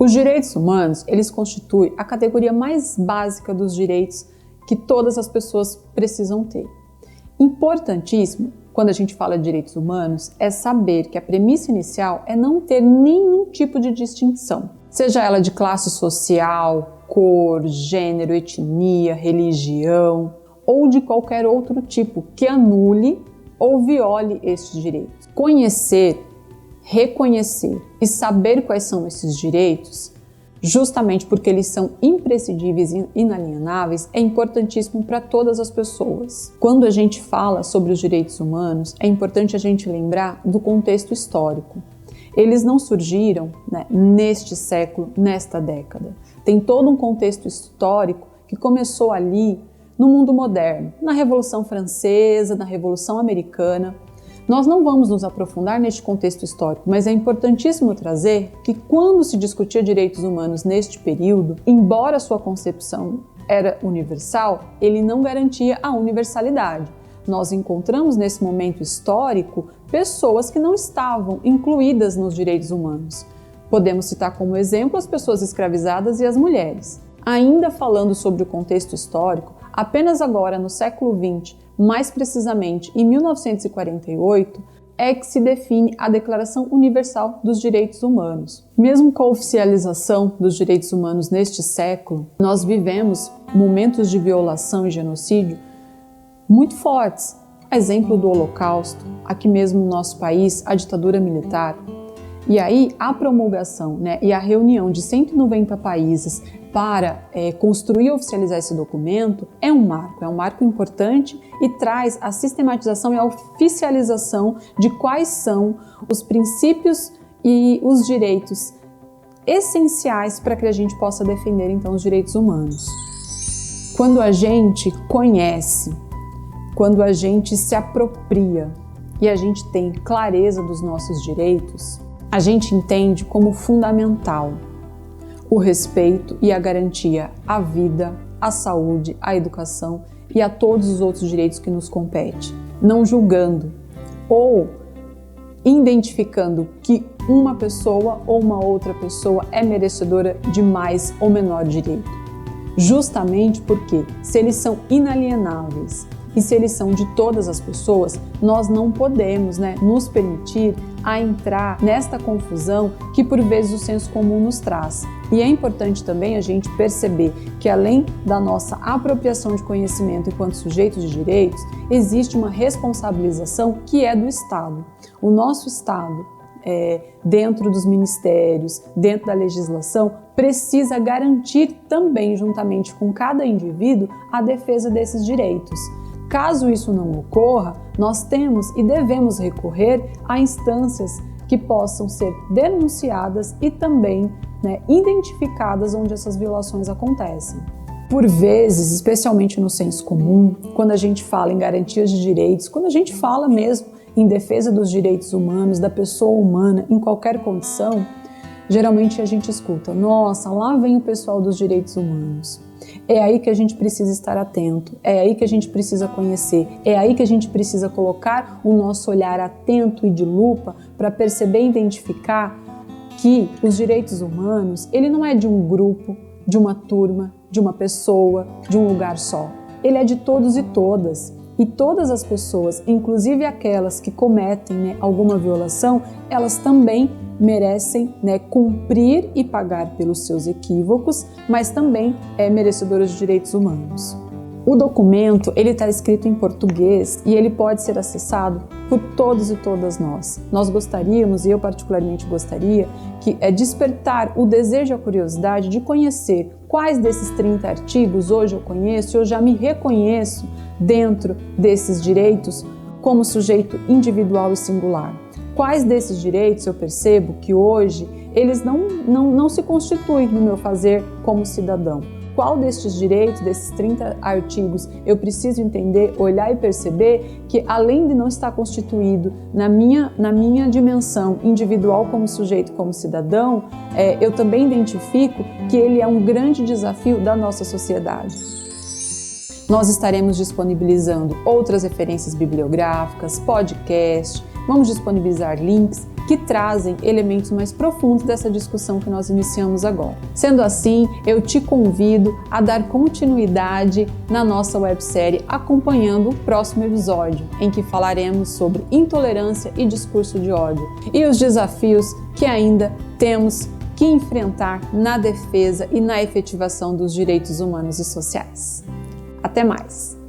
Os direitos humanos, eles constituem a categoria mais básica dos direitos que todas as pessoas precisam ter. Importantíssimo, quando a gente fala de direitos humanos, é saber que a premissa inicial é não ter nenhum tipo de distinção, seja ela de classe social, cor, gênero, etnia, religião ou de qualquer outro tipo que anule ou viole estes direitos. Conhecer, reconhecer e saber quais são esses direitos, justamente porque eles são imprescindíveis e inalienáveis, é importantíssimo para todas as pessoas. Quando a gente fala sobre os direitos humanos, é importante a gente lembrar do contexto histórico. Eles não surgiram, neste século, nesta década. Tem todo um contexto histórico que começou ali no mundo moderno, na Revolução Francesa, na Revolução Americana. Nós não vamos nos aprofundar neste contexto histórico, mas é importantíssimo trazer que quando se discutia direitos humanos neste período, embora sua concepção era universal, ele não garantia a universalidade. Nós encontramos nesse momento histórico pessoas que não estavam incluídas nos direitos humanos. Podemos citar como exemplo as pessoas escravizadas e as mulheres. Ainda falando sobre o contexto histórico, apenas agora no século XX, mais precisamente em 1948, é que se define a Declaração Universal dos Direitos Humanos. Mesmo com a oficialização dos direitos humanos neste século, nós vivemos momentos de violação e genocídio muito fortes. Exemplo do Holocausto, aqui mesmo no nosso país, a ditadura militar. E aí a promulgação, e a reunião de 190 países para construir e oficializar esse documento é um marco importante e traz a sistematização e a oficialização de quais são os princípios e os direitos essenciais para que a gente possa defender então os direitos humanos. Quando a gente conhece, quando a gente se apropria e a gente tem clareza dos nossos direitos, a gente entende como fundamental o respeito e a garantia à vida, à saúde, à educação e a todos os outros direitos que nos competem, não julgando ou identificando que uma pessoa ou uma outra pessoa é merecedora de mais ou menor direito. Justamente porque, se eles são inalienáveis e se eles são de todas as pessoas, nós não podemos nos permitir a entrar nesta confusão que por vezes o senso comum nos traz. E é importante também a gente perceber que além da nossa apropriação de conhecimento enquanto sujeitos de direitos, existe uma responsabilização que é do Estado. O nosso Estado, dentro dos ministérios, dentro da legislação, precisa garantir também, juntamente com cada indivíduo, a defesa desses direitos. Caso isso não ocorra, nós temos e devemos recorrer a instâncias que possam ser denunciadas e também identificadas onde essas violações acontecem. Por vezes, especialmente no senso comum, quando a gente fala em garantias de direitos, quando a gente fala mesmo em defesa dos direitos humanos, da pessoa humana, em qualquer condição, geralmente a gente escuta: nossa, lá vem o pessoal dos direitos humanos. É aí que a gente precisa estar atento, é aí que a gente precisa conhecer, é aí que a gente precisa colocar o nosso olhar atento e de lupa para perceber e identificar que os direitos humanos, ele não é de um grupo, de uma turma, de uma pessoa, de um lugar só. Ele é de todos e todas. E todas as pessoas, inclusive aquelas que cometem alguma violação, elas também merecem cumprir e pagar pelos seus equívocos, mas também merecedoras de direitos humanos. O documento está escrito em português e ele pode ser acessado por todos e todas nós. Nós gostaríamos, e eu particularmente gostaria, que despertar o desejo e a curiosidade de conhecer quais desses 30 artigos hoje eu conheço, eu já me reconheço dentro desses direitos como sujeito individual e singular. Quais desses direitos eu percebo que hoje eles não se constituem no meu fazer como cidadão? Qual destes direitos, desses 30 artigos, eu preciso entender, olhar e perceber que, além de não estar constituído na minha dimensão individual como sujeito, como cidadão, eu também identifico que ele é um grande desafio da nossa sociedade. Nós estaremos disponibilizando outras referências bibliográficas, podcast, vamos disponibilizar links que trazem elementos mais profundos dessa discussão que nós iniciamos agora. Sendo assim, eu te convido a dar continuidade na nossa websérie acompanhando o próximo episódio, em que falaremos sobre intolerância e discurso de ódio e os desafios que ainda temos que enfrentar na defesa e na efetivação dos direitos humanos e sociais. Até mais!